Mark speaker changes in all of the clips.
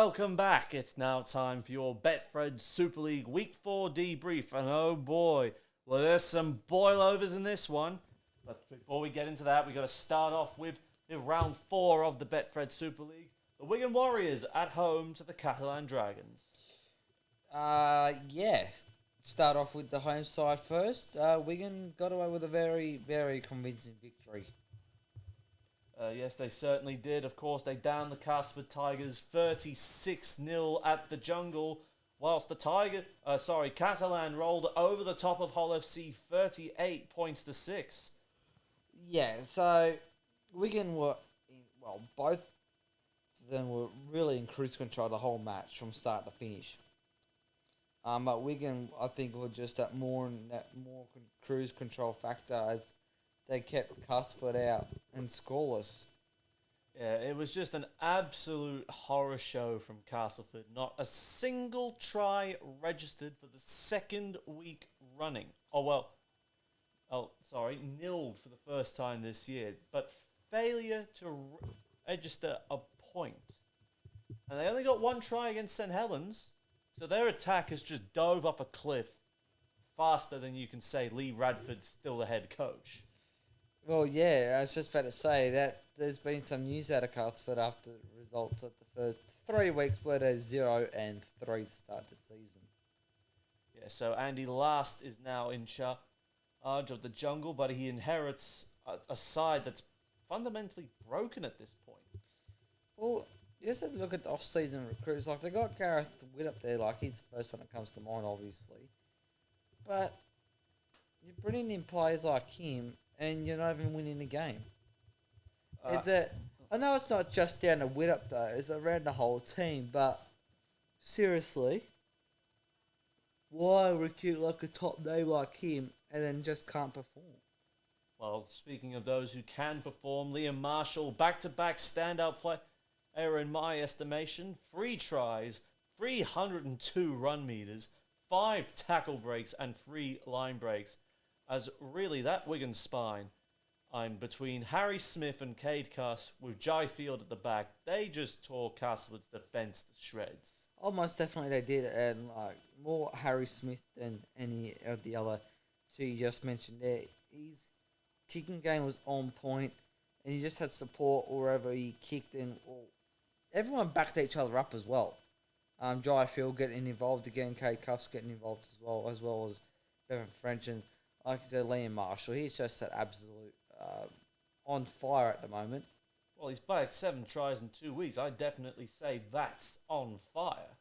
Speaker 1: welcome back. It's now time for your Betfred Super League Week 4 debrief. And oh boy, well, there's some boilovers in this one. But before we get into that, we've got to start off with round 4 of the Betfred Super League. The Wigan Warriors at home to the Catalan Dragons.
Speaker 2: Yeah. Start off with the home side first. Wigan got away with a very, very convincing victory.
Speaker 1: Yes, they certainly did. Of course, they downed the Castleford Tigers 36-0 at the Jungle, whilst the Catalan rolled over the top of Hull FC 38 points to 6.
Speaker 2: Yeah, so Wigan were, both of them were really in cruise control the whole match from start to finish. But Wigan, I think, were just that more cruise control factor as they kept Castleford out and scoreless.
Speaker 1: Yeah, it was just an absolute horror show from Castleford. Not a single try registered for the second week running. Nilled for the first time this year. But failure to register a point. And they only got one try against St. Helens. So their attack has just dove off a cliff faster than you can say Lee Radford's still the head coach.
Speaker 2: Well, yeah, I was just about to say that there's been some news out of Castleford after the results of the first 3 weeks where they're 0-3 to start the season.
Speaker 1: Yeah, so Andy Last is now in charge of the Jungle, but he inherits a side that's fundamentally broken at this point.
Speaker 2: Well, you just have to look at the off-season recruits. Like, they got Gareth Witt up there, like, he's the first one that comes to mind, obviously. But you're bringing in players like him, and you're not even winning the game. I know it's not just down to Witt up though, it's around the whole team, but seriously, why recruit like a top name like him and then just can't perform?
Speaker 1: Well, speaking of those who can perform, Liam Marshall, back-to-back standout player in my estimation, 3 tries, 302 run meters, 5 tackle breaks, and 3 line breaks. As really that Wigan spine, between Harry Smith and Cade Cuss with Jai Field at the back, they just tore Castleford's defence to shreds.
Speaker 2: Almost definitely they did, and like more Harry Smith than any of the other two you just mentioned there. His kicking game was on point, and he just had support wherever he kicked, and everyone backed each other up as well. Jai Field getting involved again, Cade Cuss getting involved as well as Bevan French, and like I said, Liam Marshall, he's just an absolute on fire at the moment.
Speaker 1: Well, he's back 7 tries in 2 weeks. I definitely say that's on fire.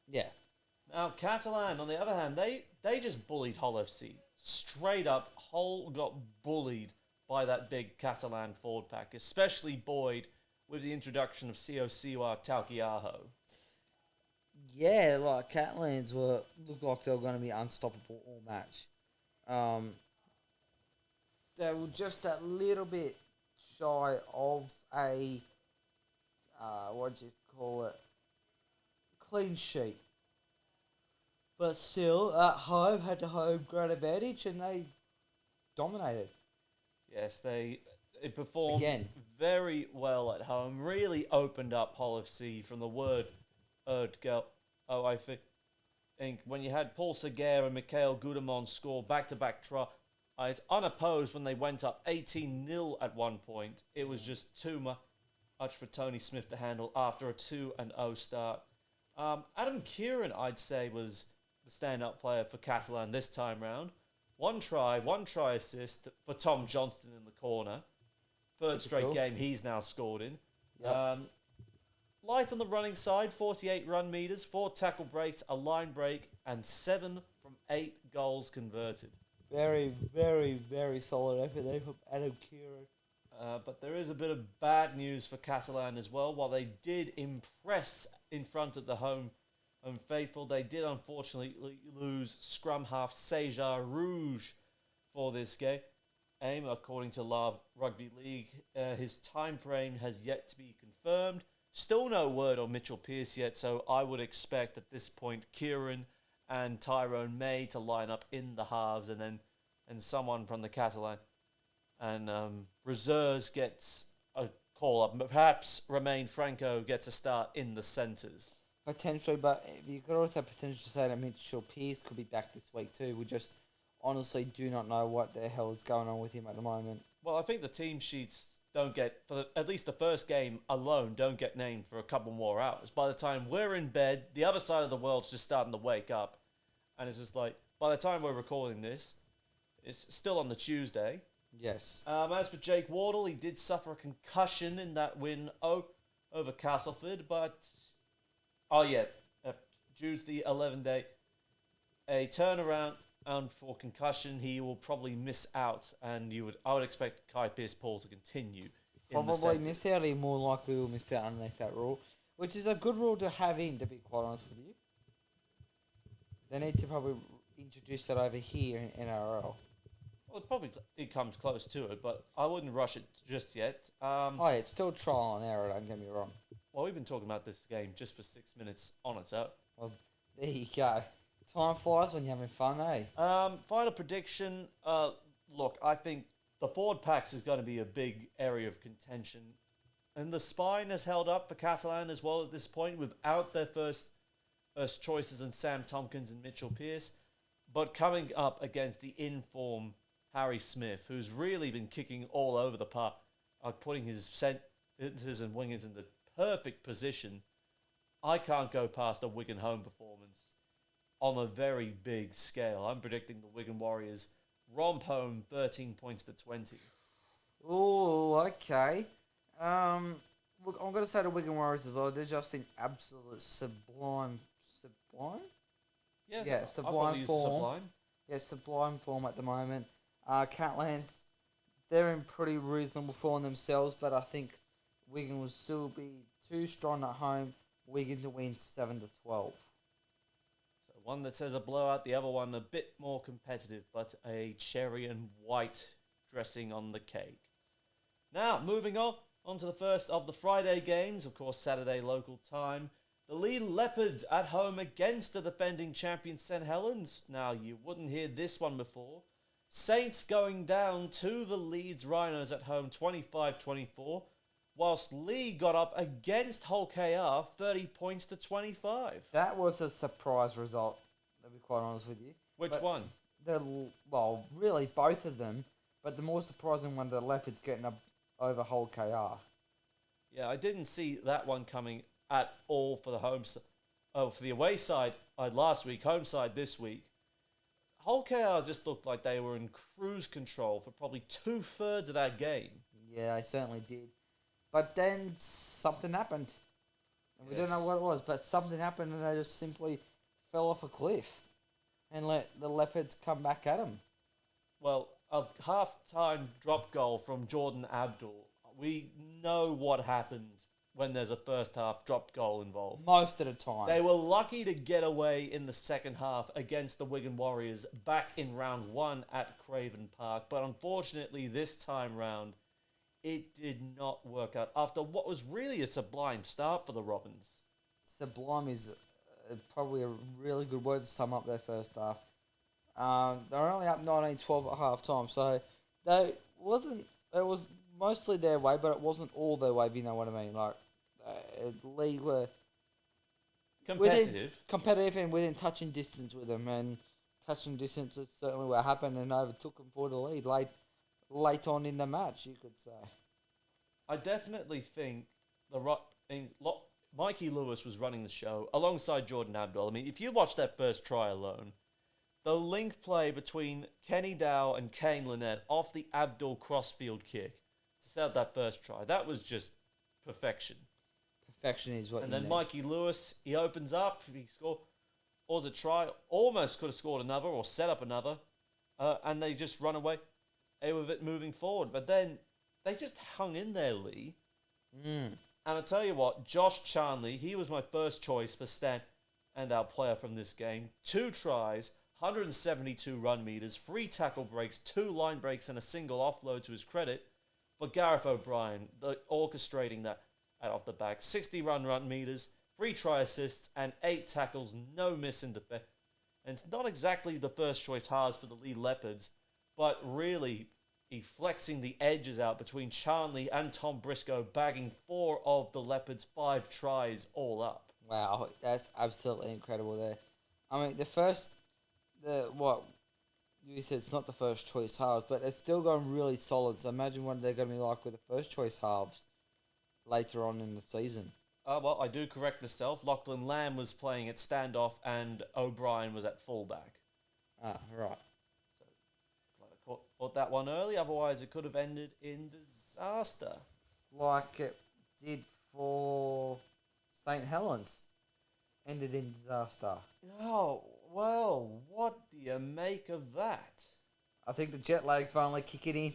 Speaker 2: Yeah.
Speaker 1: Now, Catalan, on the other hand, they just bullied Hull FC. Straight up, Hull got bullied by that big Catalan forward pack, especially Boyd with the introduction of Siwa Taukiaho.
Speaker 2: Yeah, like Catalans looked like they were going to be unstoppable all match. They were just a little bit shy of a clean sheet. But still, at home, had the home ground advantage, and they dominated.
Speaker 1: Yes, they performed
Speaker 2: Again.
Speaker 1: very well at home. Really opened up Hull FC from the word go. Oh, I think when you had Paul Seguer and Mikhail Gudamon score back-to-back tries unopposed when they went up 18-0 at one point, it was just too much for Tony Smith to handle after a 2-0 start. Adam Kieran, I'd say, was the standout player for Catalan this time round. One try assist for Tom Johnston in the corner. Third straight game he's now scored in.
Speaker 2: Yep.
Speaker 1: Light on the running side, 48 run meters, 4 tackle breaks, a line break, and 7 from 8 goals converted.
Speaker 2: Very, very, very solid effort there from Adam Kieran.
Speaker 1: But there is a bit of bad news for Catalan as well. While they did impress in front of the home faithful, they did unfortunately lose scrum half Sejar Rouge for this game. According to Love Rugby League, his time frame has yet to be confirmed. Still no word on Mitchell Pearce yet, so I would expect at this point Kieran and Tyrone May to line up in the halves, and someone from the Catalan and reserves gets a call up. Perhaps Romain Franco gets a start in the centres.
Speaker 2: Potentially, but you could also potentially say that Mitchell Pearce could be back this week too. We just honestly do not know what the hell is going on with him at the moment.
Speaker 1: Well, I think the team sheets don't get, at least the first game alone, don't get named for a couple more hours. By the time we're in bed, the other side of the world's just starting to wake up. And it's just like, by the time we're recording this, it's still on the Tuesday.
Speaker 2: Yes.
Speaker 1: As for Jake Wardle, he did suffer a concussion in that win over Castleford, but... due to the 11-day, a turnaround for concussion, he will probably miss out, and I would expect Kai Pearce-Paul to continue.
Speaker 2: Probably miss out. He more likely will miss out underneath that rule, which is a good rule to have in. To be quite honest with you, they need to probably introduce that over here in NRL.
Speaker 1: Well, it comes close to it, but I wouldn't rush it just yet.
Speaker 2: It's still trial and error. Don't get me wrong.
Speaker 1: Well, we've been talking about this game just for 6 minutes on its own.
Speaker 2: Well, there you go. Time flies when you're having fun, eh?
Speaker 1: Final prediction. Look, I think the forward packs is going to be a big area of contention. And the spine has held up for Catalans as well at this point without their first choices in Sam Tompkins and Mitchell Pearce. But coming up against the in-form Harry Smith, who's really been kicking all over the park, putting his centres and wingers in the perfect position, I can't go past a Wigan home performance on a very big scale. I'm predicting the Wigan Warriors romp home 13 points to 20.
Speaker 2: Oh, okay. Look, I'm going to say the Wigan Warriors as well. They're just in absolute sublime?
Speaker 1: Yeah,
Speaker 2: sublime form. Yeah, sublime form at the moment. Catalans, they're in pretty reasonable form themselves, but I think Wigan will still be too strong at home. Wigan to win 7-12.
Speaker 1: So one that says a blowout, the other one a bit more competitive, but a cherry and white dressing on the cake. Now, moving on to the first of the Friday games, of course, Saturday local time. The Lee Leopards at home against the defending champion St Helens. Now, you wouldn't hear this one before. Saints going down to the Leeds Rhinos at home 25-24, whilst Lee got up against Hull KR 30 points to 25.
Speaker 2: That was a surprise result, to be quite honest with you.
Speaker 1: Which one?
Speaker 2: Really both of them, but the more surprising one, the Leopards getting up over Hull KR.
Speaker 1: Yeah, I didn't see that one coming at all for the for the away side last week, home side this week. Hull KR just looked like they were in cruise control for probably 2/3 of that game.
Speaker 2: Yeah, they certainly did. But then something happened. And we don't know what it was, but something happened and they just simply fell off a cliff and let the Leopards come back at them.
Speaker 1: Well, a half-time drop goal from Jordan Abdul. We know what happens when there's a first-half drop goal involved.
Speaker 2: Most of the time.
Speaker 1: They were lucky to get away in the second half against the Wigan Warriors back in round 1 at Craven Park. But unfortunately, this time round, it did not work out after what was really a sublime start for the Robins.
Speaker 2: Sublime is probably a really good word to sum up their first half. They're only up 19-12 at half time, so it was mostly their way, but it wasn't all their way, if you know what I mean. Like, Lee were competitive and within touching distance with them, and touching distance is certainly what happened and overtook them for the lead late on in the match, you could say.
Speaker 1: I definitely think Mikey Lewis was running the show alongside Jordan Abdul. I mean, if you watch that first try alone, the link play between Kenny Dow and Kane Lynette off the Abdul crossfield kick to set up that first try, that was just perfection.
Speaker 2: Perfection is what.
Speaker 1: And then Mikey Lewis, he opens up, he scores a try, almost could have scored another or set up another, and they just run away with it moving forward. But then they just hung in there, Lee. And I tell you what, Josh Charnley, he was my first choice for stand and our player from this game. 2 tries, 172 run meters, 3 tackle breaks, 2 line breaks, and a single offload to his credit. But Gareth O'Brien, orchestrating that off the back, 60 run meters, 3 try assists, and 8 tackles, no miss in defense. And it's not exactly the first choice halves for the Lee Leopards, but really, he flexing the edges out between Charnley and Tom Briscoe, bagging 4 of the Leopards' 5 tries all up.
Speaker 2: Wow, that's absolutely incredible there. I mean, you said it's not the first choice halves, but it's still going really solid. So imagine what they're going to be like with the first choice halves later on in the season.
Speaker 1: Well, I do correct myself. Lachlan Lamb was playing at standoff and O'Brien was at fullback.
Speaker 2: Ah, right.
Speaker 1: So, glad I caught that one early. Otherwise, it could have ended in disaster.
Speaker 2: Like it did for St. Helens. Ended in disaster.
Speaker 1: Oh, well, what do you make of that?
Speaker 2: I think the jet lag's finally kicking in.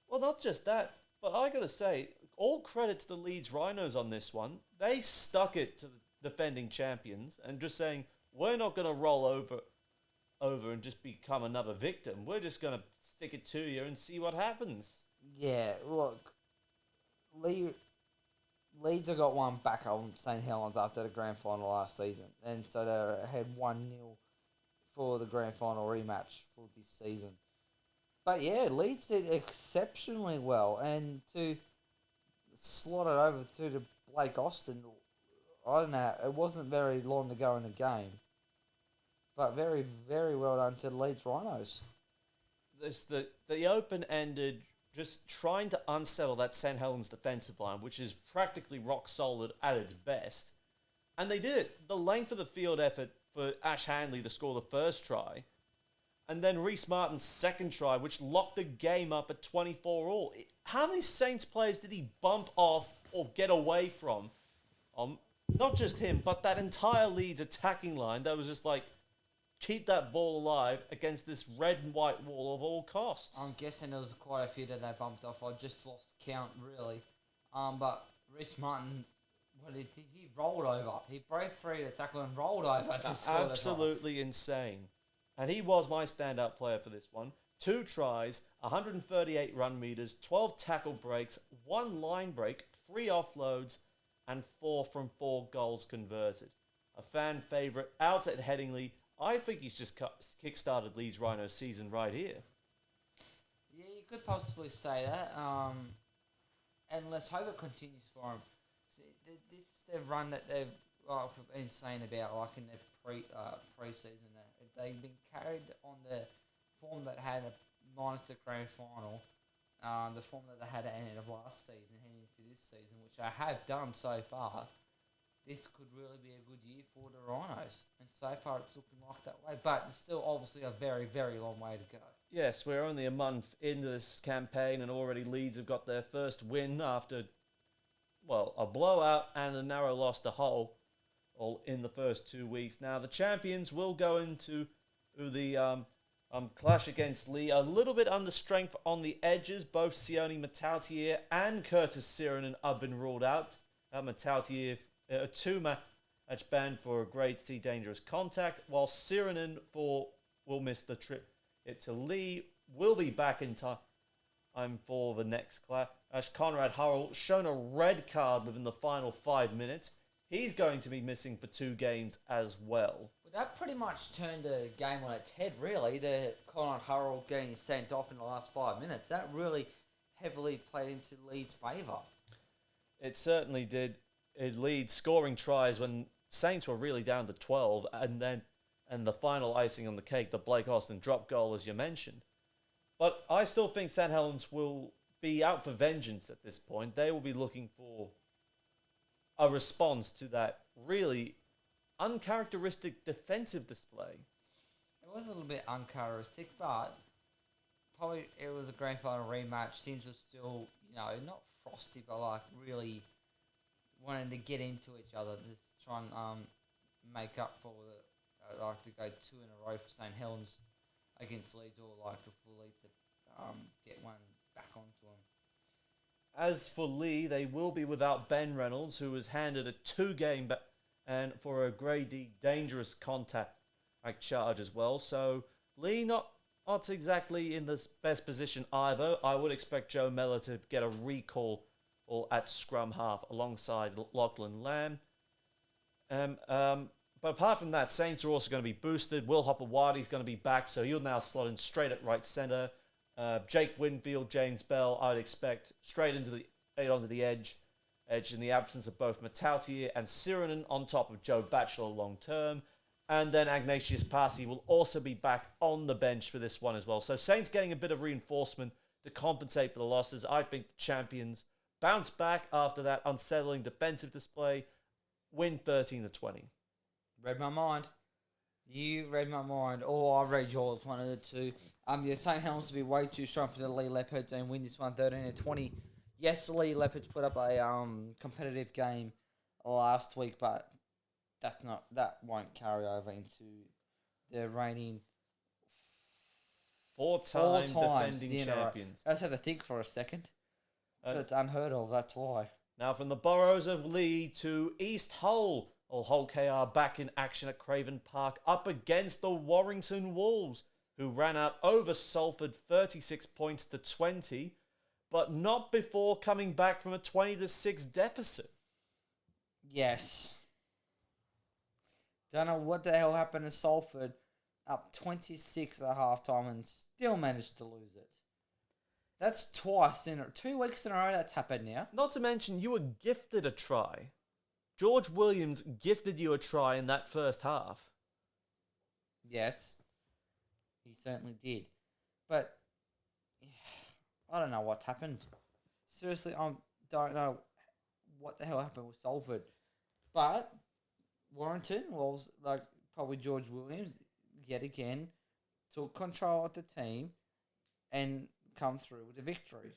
Speaker 1: Well, not just that, but I gotta say, all credit to the Leeds Rhinos on this one. They stuck it to the defending champions and just saying, we're not gonna roll over and just become another victim. We're just gonna stick it to you and see what happens.
Speaker 2: Yeah, look, Leeds have got one back on St. Helens after the grand final last season, and so they had 1-0 for the grand final rematch for this season. But yeah, Leeds did exceptionally well, and to slot it over to the Blake Austin, I don't know, it wasn't very long to go in the game, but very, very well done to the Leeds Rhinos.
Speaker 1: The open ended just trying to unsettle that St. Helens defensive line, which is practically rock solid at its best. And they did it. The length of the field effort for Ash Hanley to score the first try, and then Rhys Martin's second try, which locked the game up at 24 all. How many Saints players did he bump off or get away from? Not just him, but that entire Leeds attacking line that was just like, keep that ball alive against this red and white wall of all costs.
Speaker 2: I'm guessing there was quite a few that they bumped off. I just lost count, really. But Rhys Martin, he rolled over. He broke through the tackle and rolled over to score the
Speaker 1: Absolutely insane. And he was my standout player for this one. 2 tries, 138 run meters, 12 tackle breaks, 1 line break, 3 offloads, and 4 from 4 goals converted. A fan favourite out at Headingley. I think he's just kick-started Leeds Rhinos season right here.
Speaker 2: Yeah, you could possibly say that. And let's hope it continues for him. This the run that they've been saying about, like in their pre-season. They've been carried on the form that had minus the grand final, the form that they had at the end of last season, heading into this season, which they have done so far. This could really be a good year for the Rhinos. And so far it's looking like that way. But it's still obviously a very, very long way to go.
Speaker 1: Yes, we're only a month into this campaign and already Leeds have got their first win after, well, a blowout and a narrow loss to Hull all in the first 2 weeks. Now, the champions will go into the clash against Lee a little bit under strength on the edges. Both Sione Matautier and Curtis Siranen have been ruled out. Matautier, a 2-match ban for a grade C dangerous contact, while Siranen will miss the trip. To Lee will be back in time for the next clash. Conrad Hurrell shown a red card within the final 5 minutes. He's going to be missing for 2 games as well.
Speaker 2: Well, that pretty much turned the game on its head, really. The Conrad Hurrell getting sent off in the last 5 minutes. That really heavily played into Leeds' favour.
Speaker 1: It certainly did. It Leeds scoring tries when Saints were really down to 12, and the final icing on the cake, the Blake Austin drop goal, as you mentioned. But I still think St. Helens will be out for vengeance at this point. They will be looking for a response to that really uncharacteristic defensive display.
Speaker 2: It was a little bit uncharacteristic, but probably it was a grand final rematch. Teams were still, not frosty, but like really wanting to get into each other, just try and make up for the to go 2 in a row for St. Helens against Leeds, or for Leeds to get one back onto them.
Speaker 1: As for Lee, they will be without Ben Reynolds, who was handed a 2-game and for a grade D dangerous contact charge as well. So Lee not exactly in the best position either. I would expect Joe Mellor to get a recall or at scrum half alongside Lachlan Lamb. But apart from that, Saints are also going to be boosted. Will Hopper-Wadi's going to be back, so he'll now slot in straight at right centre. Jake Winfield, James Bell, I'd expect straight onto the edge in the absence of both Matautier and Sirinen on top of Joe Batchelor long term. And then Ignatius Passy will also be back on the bench for this one as well. So Saints getting a bit of reinforcement to compensate for the losses. I think the champions bounce back after that unsettling defensive display, win 13-20.
Speaker 2: Read my mind. You read my mind. Or I read yours, one of the two. You're saying Helms to be way too strong for the Lee Leopards and win this one 13-20. Yes, the Lee Leopards put up a competitive game last week, but that won't carry over into the reigning
Speaker 1: four-time defending champions.
Speaker 2: I just had to think for a second. That's unheard of, that's why.
Speaker 1: Now from the boroughs of Lee to East Hull. Hull KR back in action at Craven Park up against the Warrington Wolves, who ran out over Salford 36 points to 20, but not before coming back from a 20-6 deficit.
Speaker 2: Yes. Don't know what the hell happened to Salford, up 26 at halftime and still managed to lose it. That's 2 weeks in a row that's happened now.
Speaker 1: Not to mention you were gifted a try. George Williams gifted you a try in that first half.
Speaker 2: Yes, he certainly did. But I don't know what's happened. Seriously, I don't know what the hell happened with Salford. But Warrington was probably George Williams yet again took control of the team and come through with a victory.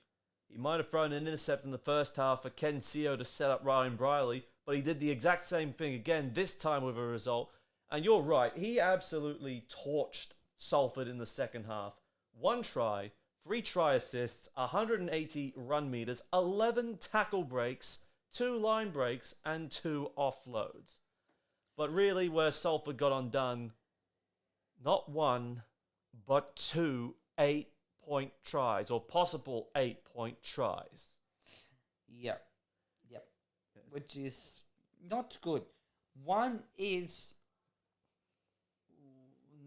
Speaker 1: He might have thrown an intercept in the first half for Ken Seo to set up Ryan Briley, but he did the exact same thing again, this time with a result. And you're right, he absolutely torched Salford in the second half. 1 try, 3 try assists, 180 run meters, 11 tackle breaks, 2 line breaks, and 2 offloads. But really, where Salford got undone, not 1, but 2 8-point tries, or possible 8-point tries.
Speaker 2: Yep. Yes. Which is not good. 1 is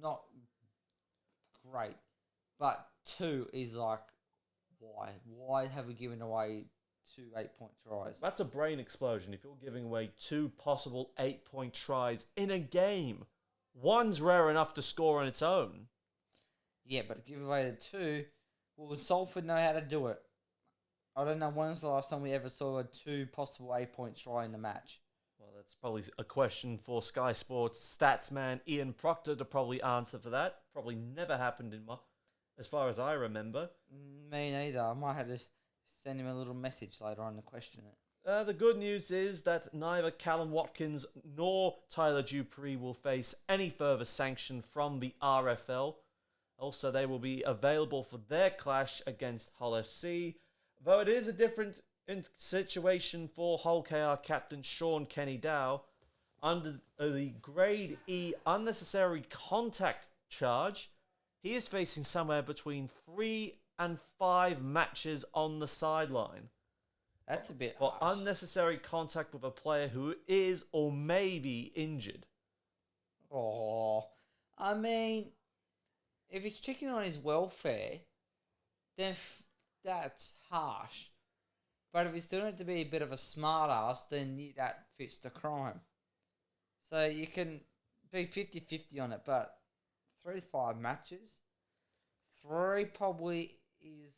Speaker 2: not great, but 2 is like, why? Why have we given away 2 8-point tries?
Speaker 1: That's a brain explosion if you're giving away 2 possible 8-point tries in a game. 1's rare enough to score on its own.
Speaker 2: Yeah, but to give away the 2, well, Salford know how to do it. I don't know when was the last time we ever saw a 2 possible 8-point try in the match.
Speaker 1: Well, that's probably a question for Sky Sports stats man Ian Proctor to probably answer for that. Probably never happened as far as I remember.
Speaker 2: Me neither. I might have to send him a little message later on to question it.
Speaker 1: The good news is that neither Callum Watkins nor Tyler Dupree will face any further sanction from the RFL. Also, they will be available for their clash against Hull FC, though it is a different situation for Hull KR captain Sean Kenny Dow. Under the Grade E unnecessary contact charge, he is facing somewhere between 3 and 5 matches on the sideline.
Speaker 2: That's a bit
Speaker 1: for
Speaker 2: harsh.
Speaker 1: unnecessary contact with a player who is or may be injured.
Speaker 2: Oh, I mean, if he's checking on his welfare, then that's harsh. But if he's doing it to be a bit of a smart ass, then that fits the crime. So you can be 50-50 on it, but 3 to 5 matches, 3 probably is...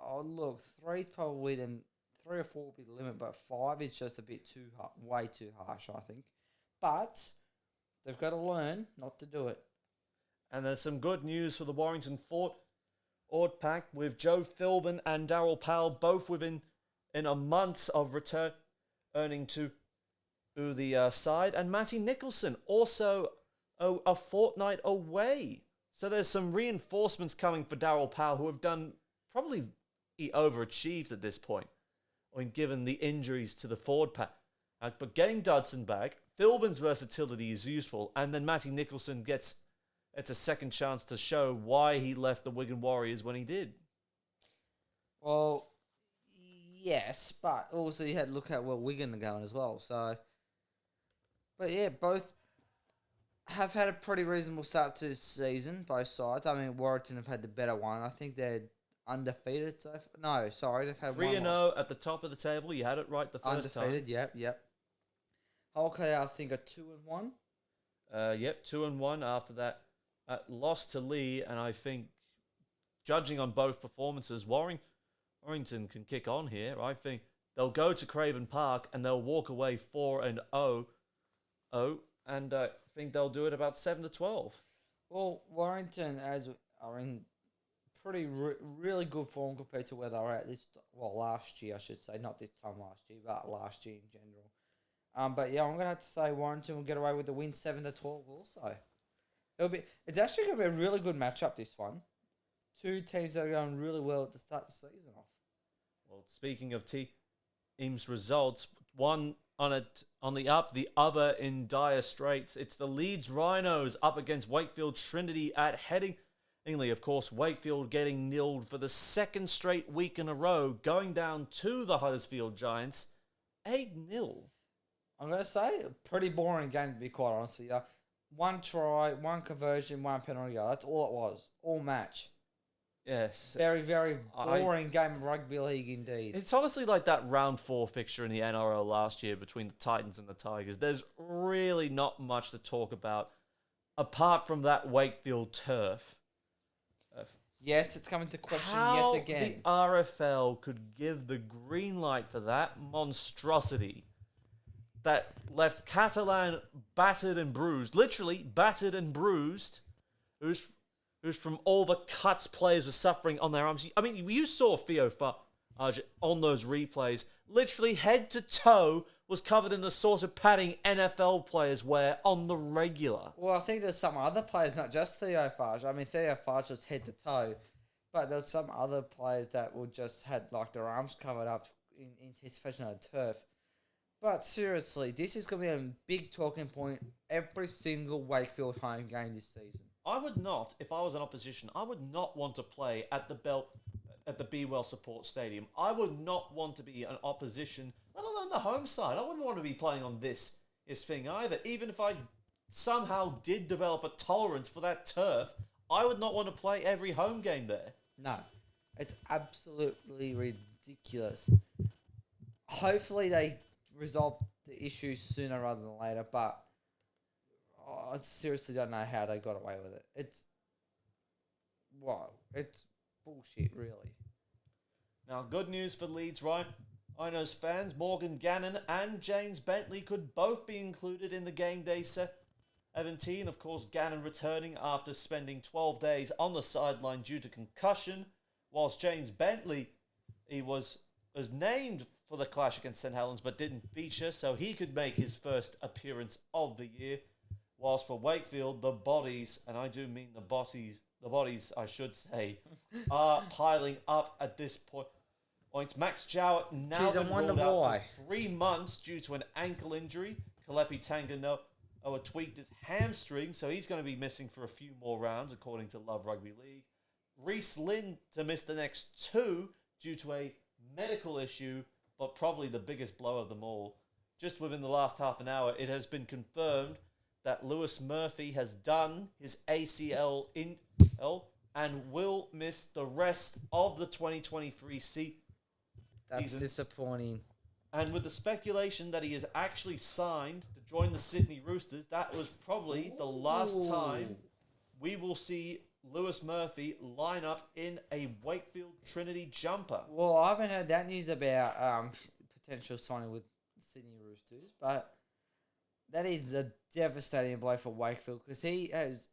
Speaker 2: Oh, look, 3's probably then 3 or 4 will be the limit, but 5 is just a bit way too harsh, I think. But they've got to learn not to do it.
Speaker 1: And there's some good news for the Warrington Fort Ord Pack with Joe Philbin and Daryl Powell both within a month of returning to the side, and Matty Nicholson also a fortnight away. So there's some reinforcements coming for Daryl Powell, who have done probably overachieved at this point, when given the injuries to the forward pack. But getting Dudson back, Philbin's versatility is useful, and then Matty Nicholson gets a second chance to show why he left the Wigan Warriors when he did.
Speaker 2: Well, yes, but also you had to look at where Wigan are going as well. So, but yeah, both have had a pretty reasonable start to this season, both sides. I mean, Warrington have had the better one. I think they're undefeated so far. No, sorry, they've had
Speaker 1: 3
Speaker 2: one
Speaker 1: and
Speaker 2: loss.
Speaker 1: 0 at the top of the table. You had it right the first
Speaker 2: Undefeated, yep. Okay, I think a 2-1.
Speaker 1: Yep, 2 and 1 after that loss to Lee, and I think, judging on both performances, Warrington can kick on here. I think they'll go to Craven Park and they'll walk away 4 and 0, and I think they'll do it about 7-12.
Speaker 2: Well, Warrington are in really good form compared to where they were at last year, I should say. Not this time last year, but last year in general. But yeah, I'm gonna have to say Warrington will get away with the win 7-12 also. It's actually gonna be a really good matchup, this one. Two teams that are going really well at the start of the season off.
Speaker 1: Well, speaking of teams' results, one on the up, the other in dire straits. It's the Leeds Rhinos up against Wakefield Trinity at Headingley. Of course, Wakefield getting nilled for the second straight week in a row, going down to the Huddersfield Giants 8-0.
Speaker 2: I'm going to say a pretty boring game, to be quite honest with you. One try, one conversion, one penalty goal. That's all it was. All match.
Speaker 1: Yes.
Speaker 2: Very, very boring game of rugby league indeed.
Speaker 1: It's honestly like that round 4 fixture in the NRL last year between the Titans and the Tigers. There's really not much to talk about apart from that Wakefield turf.
Speaker 2: Yes, it's coming to question
Speaker 1: How
Speaker 2: yet again.
Speaker 1: The RFL could give the green light for that monstrosity that left Catalan battered and bruised, literally battered and bruised, who's from all the cuts players were suffering on their arms. I mean, you saw Theo Farge on those replays. Literally head to toe was covered in the sort of padding NFL players wear on the regular.
Speaker 2: Well, I think there's some other players, not just Theo Farge. I mean, Theo Farge was head to toe, but there's some other players that would just had like their arms covered up in anticipation of the turf. But seriously, this is going to be a big talking point every single Wakefield home game this season.
Speaker 1: I would not, if I was an opposition, I would not want to play at the Be Well Support Stadium. I would not want to be an opposition, let alone the home side. I wouldn't want to be playing on this thing either. Even if I somehow did develop a tolerance for that turf, I would not want to play every home game there.
Speaker 2: No, it's absolutely ridiculous. Hopefully they resolve the issues sooner rather than later, but I seriously don't know how they got away with it. It's bullshit, really.
Speaker 1: Now, good news for Leeds Rhinos fans. Morgan Gannon and James Bentley could both be included in the game day 17. Of course, Gannon returning after spending 12 days on the sideline due to concussion, whilst James Bentley, he was named for the clash against St Helens but didn't feature, so he could make his first appearance of the year. Whilst for Wakefield, the bodies, and I do mean the bodies, I should say, are piling up at this point. Max Jowett now been ruled out for 3 months due to an ankle injury. Kalepi Tanganoa tweaked his hamstring, so he's going to be missing for a few more rounds, according to Love Rugby League. Rhyse Lynn to miss the next 2 due to a medical issue, but probably the biggest blow of them all. Just within the last half an hour, it has been confirmed that Lewis Murphy has done his ACL and will miss the rest of the 2023 season.
Speaker 2: That's disappointing.
Speaker 1: And with the speculation that he is actually signed to join the Sydney Roosters, that was probably the last time we will see Lewis Murphy line up in a Wakefield Trinity jumper.
Speaker 2: Well, I haven't heard that news about potential signing with the Sydney Roosters, but that is a devastating blow for Wakefield because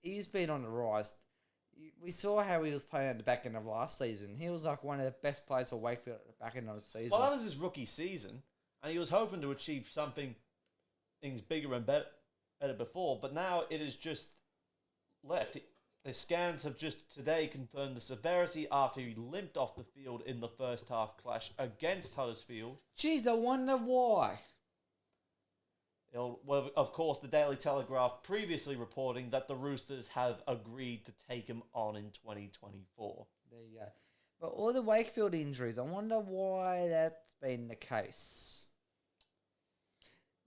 Speaker 2: he's been on the rise. We saw how he was playing at the back end of last season. He was like one of the best players for Wakefield at the back end of the season.
Speaker 1: Well, that was his rookie season, and he was hoping to achieve things bigger and better before, but now it is just left. The scans have just today confirmed the severity after he limped off the field in the first half clash against Huddersfield.
Speaker 2: Jeez, I wonder why.
Speaker 1: Well, of course, the Daily Telegraph previously reporting that the Roosters have agreed to take him on in 2024.
Speaker 2: There you go. But all the Wakefield injuries, I wonder why that's been the case.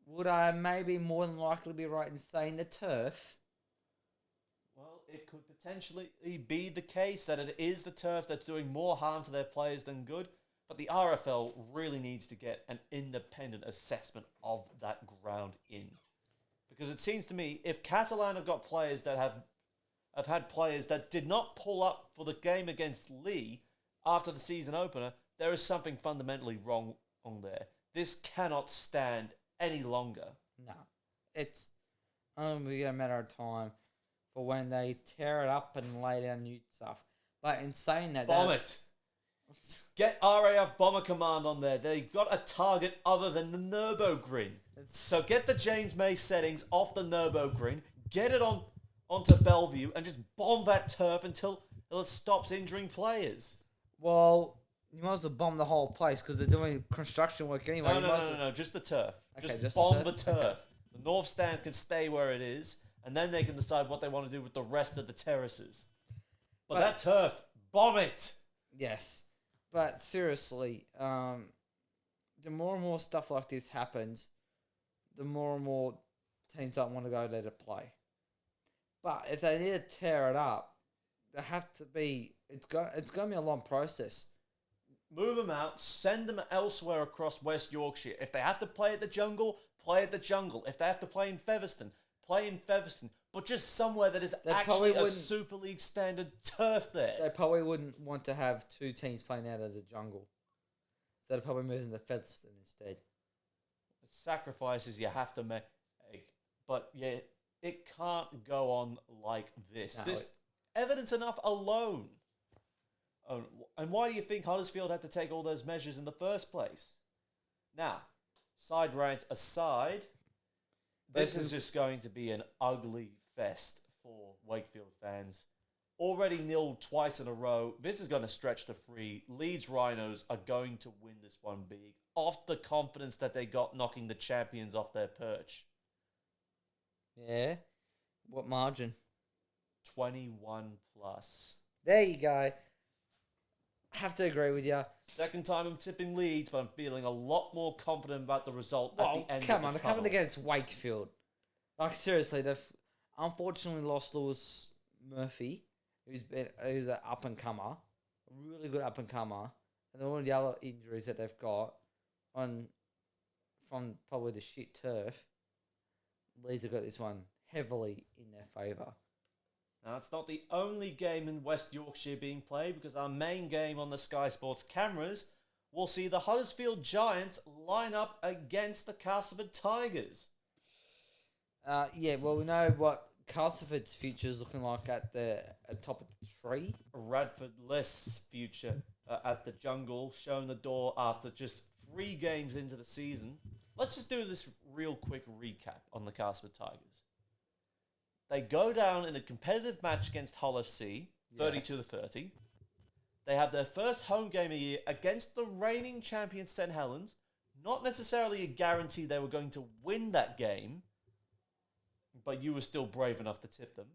Speaker 2: Would I maybe more than likely be right in saying the turf?
Speaker 1: it could potentially be the case that it is the turf that's doing more harm to their players than good. But the RFL really needs to get an independent assessment of that ground in. Because it seems to me, if Catalan have got players that have had players that did not pull up for the game against Lee after the season opener, there is something fundamentally wrong on there. This cannot stand any longer.
Speaker 2: No. It's only a matter of time for when they tear it up and lay down new stuff. But in saying that...
Speaker 1: Bomb it! Get RAF Bomber Command on there. They've got a target other than the Nürburgring. So get the James May settings off the Nürburgring, get it onto Bellevue, and just bomb that turf until it stops injuring players.
Speaker 2: Well, you might as well bomb the whole place because they're doing construction work anyway.
Speaker 1: No, just the turf.
Speaker 2: Okay,
Speaker 1: just bomb the turf. Okay. The North Stand can stay where it is, and then they can decide what they want to do with the rest of the terraces. But that turf, bomb it!
Speaker 2: Yes. But seriously, the more and more stuff like this happens, the more and more teams don't want to go there to play. But if they need to tear it up, they have to be... It's going to be a long process.
Speaker 1: Move them out, send them elsewhere across West Yorkshire. If they have to play at the Jungle, play at the Jungle. If they have to play in Featherstone, play in Featherstone. But just somewhere that is actually a Super League standard turf there.
Speaker 2: They probably wouldn't want to have two teams playing out of the Jungle. So they're probably moving to Featherstone instead.
Speaker 1: Sacrifices you have to make. But yeah, it can't go on like this.
Speaker 2: No,
Speaker 1: evidence enough alone. Oh, and why do you think Huddersfield had to take all those measures in the first place? Now, side rant aside, this is just going to be an ugly fest for Wakefield fans. Already nilled twice in a row. This is going to stretch to 3. Leeds Rhinos are going to win this one big, off the confidence that they got knocking the champions off their perch.
Speaker 2: Yeah? What margin?
Speaker 1: 21 plus.
Speaker 2: There you go. Have to agree with you.
Speaker 1: Second time I'm tipping Leeds, but I'm feeling a lot more confident about the result at the end of the tunnel.
Speaker 2: They're coming against Wakefield. Like, seriously, they've unfortunately lost Lewis Murphy, who's an up-and-comer, a really good up-and-comer, and all the other injuries that they've got from probably the shit turf. Leeds have got this one heavily in their favour.
Speaker 1: Now, it's not the only game in West Yorkshire being played, because our main game on the Sky Sports cameras will see the Huddersfield Giants line up against the Castleford Tigers.
Speaker 2: Yeah, well, we know what Castleford's future is looking like at the top of the tree.
Speaker 1: Radford-less future at the Jungle, showing the door after just 3 games into the season. Let's just do this real quick recap on the Castleford Tigers. They go down in a competitive match against Hull FC, 32-30. They have their first home game a year against the reigning champion St Helens. Not necessarily a guarantee they were going to win that game, but you were still brave enough to tip them.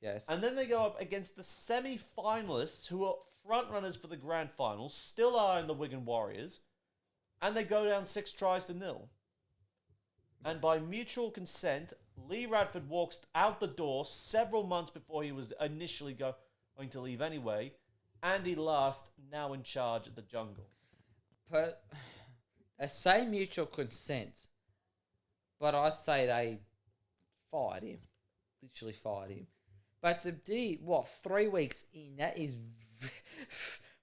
Speaker 2: Yes.
Speaker 1: And then they go up against the semi-finalists, who are front-runners for the grand final, still are in the Wigan Warriors, and they go down 6-0. And by mutual consent, Lee Radford walks out the door several months before he was initially going to leave anyway. Andy Last, now in charge at the Jungle.
Speaker 2: But they say mutual consent, but I say they fired him. Literally fired him. But to be, 3 weeks in, that is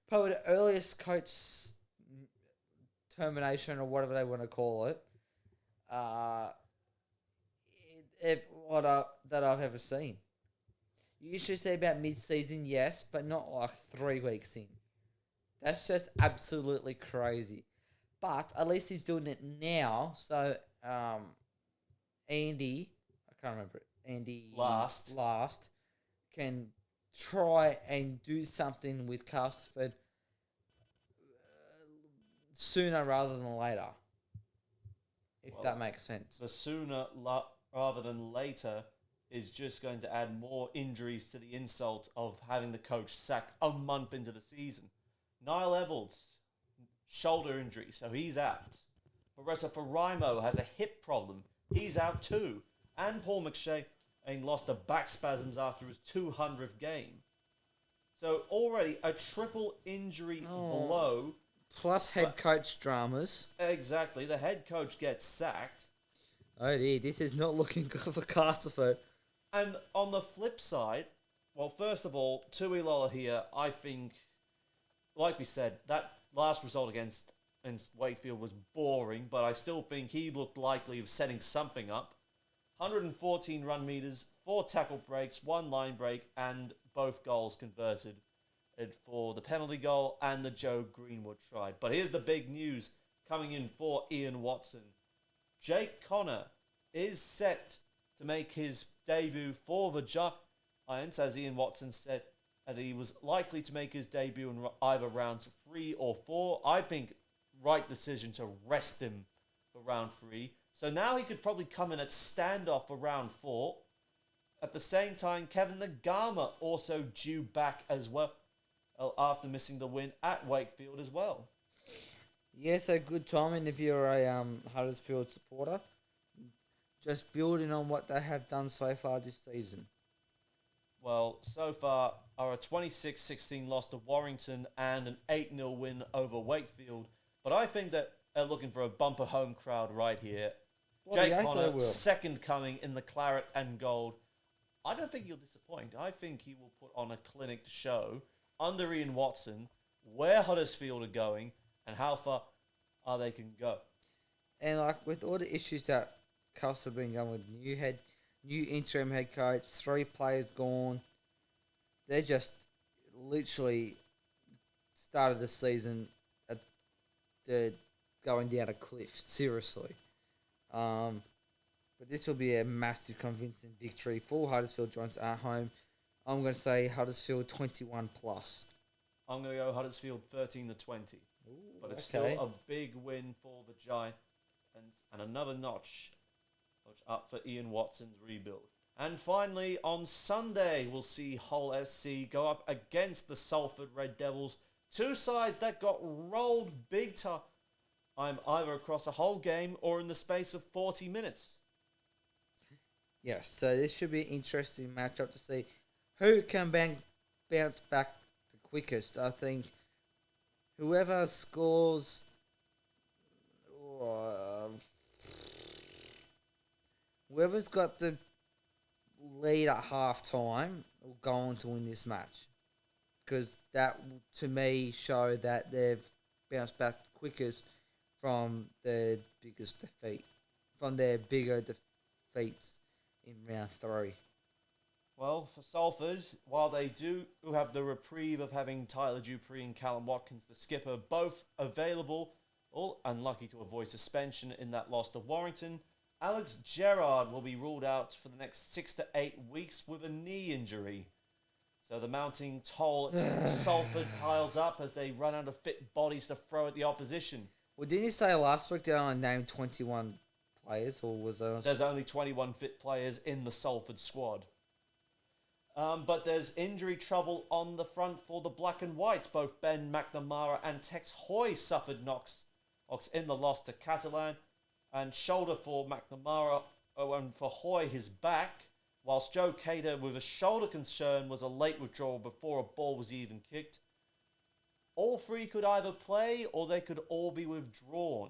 Speaker 2: probably the earliest coach termination or whatever they want to call it. That I've ever seen. You usually say about mid-season, yes, but not like 3 weeks in. That's just absolutely crazy. But at least he's doing it now. So, Andy, I can't remember it. Andy Last can try and do something with Castleford sooner rather than later. If that makes sense.
Speaker 1: The sooner rather than later is just going to add more injuries to the insult of having the coach sacked a month into the season. Niall Evalds, shoulder injury, so he's out. Baretta Farimo has a hip problem. He's out too. And Paul McShay, and lost to back spasms after his 200th game. So already a triple injury blow.
Speaker 2: Plus head coach dramas.
Speaker 1: Exactly, the head coach gets sacked.
Speaker 2: Oh dear, this is not looking good for Castleford.
Speaker 1: And on the flip side, well, first of all, Tuilola here, I think, like we said, that last result against Wakefield was boring, but I still think he looked likely of setting something up. 114 run meters, 4 tackle breaks, 1 line break, and both goals converted for the penalty goal and the Joe Greenwood try. But here's the big news coming in for Ian Watson. Jake Connor is set to make his debut for the Giants, as Ian Watson said, and he was likely to make his debut in either rounds 3 or 4. I think right decision to rest him for round 3. So now he could probably come in at standoff for round 4. At the same time, Kevin Nagama also due back as well after missing the win at Wakefield as well.
Speaker 2: Yeah, so good timing if you're a Huddersfield supporter. Just building on what they have done so far this season.
Speaker 1: Well, so far are a 26-16 loss to Warrington and an 8-0 win over Wakefield. But I think that they're looking for a bumper home crowd right here.
Speaker 2: Well,
Speaker 1: Jake Connor, second coming in the claret and gold. I don't think he'll disappoint. I think he will put on a clinic to show, under Ian Watson, where Huddersfield are going and how far they can go.
Speaker 2: And like with all the issues that Castle have been going with, new interim head coach, 3 players gone, they just literally started the season at the going down a cliff, seriously. But this will be a massive, convincing victory for Huddersfield Giants at home. I'm going to say Huddersfield 21 plus.
Speaker 1: I'm going to go Huddersfield 13-20.
Speaker 2: Ooh,
Speaker 1: but it's still a big win for the Giants and another notch up for Ian Watson's rebuild. And finally, on Sunday, we'll see Hull FC go up against the Salford Red Devils. 2 sides that got rolled big time, either across a whole game or in the space of 40 minutes.
Speaker 2: Yes, so this should be an interesting matchup to see who can bounce back the quickest. I think whoever scores, whoever's got the lead at half time will go on to win this match. Because that, to me, show that they've bounced back quickest from their biggest defeat, from their bigger defeats in round 3.
Speaker 1: Well, for Salford, while they do have the reprieve of having Tyler Dupree and Callum Watkins, the skipper, both available, all unlucky to avoid suspension in that loss to Warrington, Alex Gerrard will be ruled out for the next 6 to 8 weeks with a knee injury. So the mounting toll at Salford piles up as they run out of fit bodies to throw at the opposition.
Speaker 2: Well, didn't you say last week they only named 21 players, or was there...
Speaker 1: There's only 21 fit players in the Salford squad. But there's injury trouble on the front for the Black and Whites. Both Ben McNamara and Tex Hoy suffered knocks in the loss to Catalans. And shoulder for McNamara, and for Hoy, his back. Whilst Joe Cater, with a shoulder concern, was a late withdrawal before a ball was even kicked. All 3 could either play or they could all be withdrawn.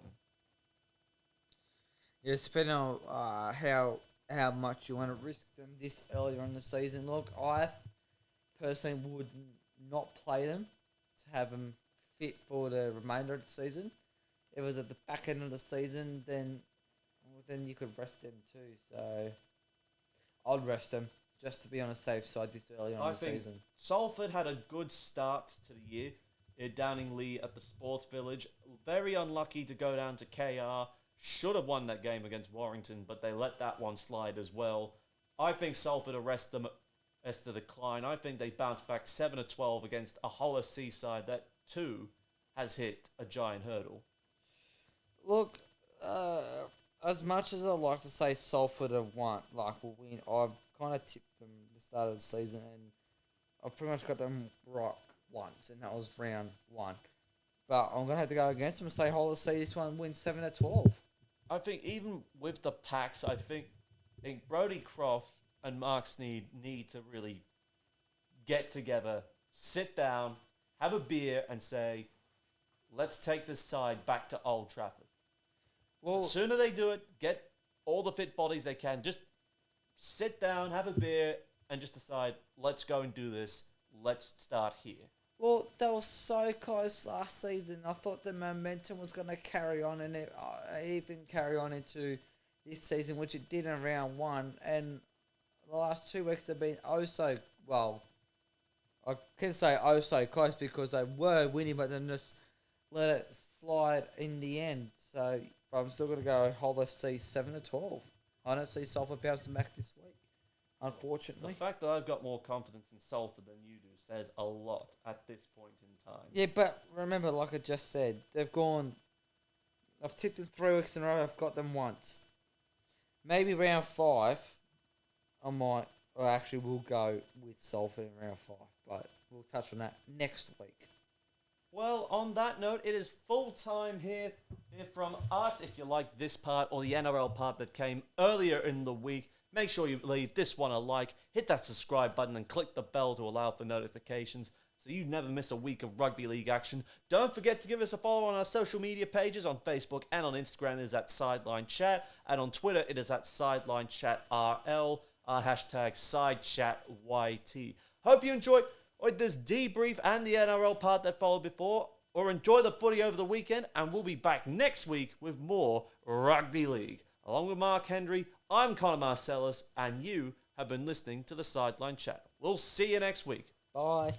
Speaker 2: Yeah, depending on how much you want to risk them this earlier in the season. Look, I personally would not play them to have them fit for the remainder of the season. If it was at the back end of the season, then you could rest them too. So I'd rest them just to be on a safe side this early on in the season.
Speaker 1: Salford had a good start to the year. Downing Lee at the Sports Village. Very unlucky to go down to KR. Should have won that game against Warrington, but they let that one slide as well. I think Salford arrest them as to decline. I think they bounce back 7-12 against a Hull FC side that too has hit a giant hurdle.
Speaker 2: Look, as much as I'd like to say Salford will win, I've kind of tipped them at the start of the season, and I've pretty much got them right once, and that was round 1. But I'm going to have to go against them and say Hull FC this one wins 7-12.
Speaker 1: I think even with the packs, I think Brodie Croft and Mark Sneed need to really get together, sit down, have a beer, and say, let's take this side back to Old Trafford.
Speaker 2: Well,
Speaker 1: The sooner they do it, get all the fit bodies they can, just sit down, have a beer, and just decide, let's go and do this. Let's start here.
Speaker 2: well, they were so close last season. I thought the momentum was going to carry on, and it even carry on into this season, which it did in round one. And the last 2 weeks have been well. I can say so close because they were winning, but then just let it slide in the end. So I'm still going to go Hull FC 7-12. I don't see Salford bouncing back this week,
Speaker 1: The
Speaker 2: unfortunately.
Speaker 1: fact that I've got more confidence in Salford than you do says a lot at this point in time.
Speaker 2: Yeah, but remember, like I just said, I've tipped them 3 weeks in a row, I've got them once. Maybe round 5, we'll go with Salford in round 5, but we'll touch on that next week.
Speaker 1: Well, on that note, it is full time here from us. If you like this part or the NRL part that came earlier in the week, make sure you leave this one a like, hit that subscribe button, and click the bell to allow for notifications so you never miss a week of rugby league action. Don't forget to give us a follow on our social media pages. On Facebook and on Instagram it is at Sideline Chat, and on Twitter it is at Sideline Chat RL. Our hashtag SideChatYT. Hope you enjoyed this debrief and the NRL part that followed before, or enjoy the footy over the weekend, and we'll be back next week with more rugby league. Along with Mark Hendry, I'm Connor Marcellus, and you have been listening to the Sideline Chat. We'll see you next week.
Speaker 2: Bye.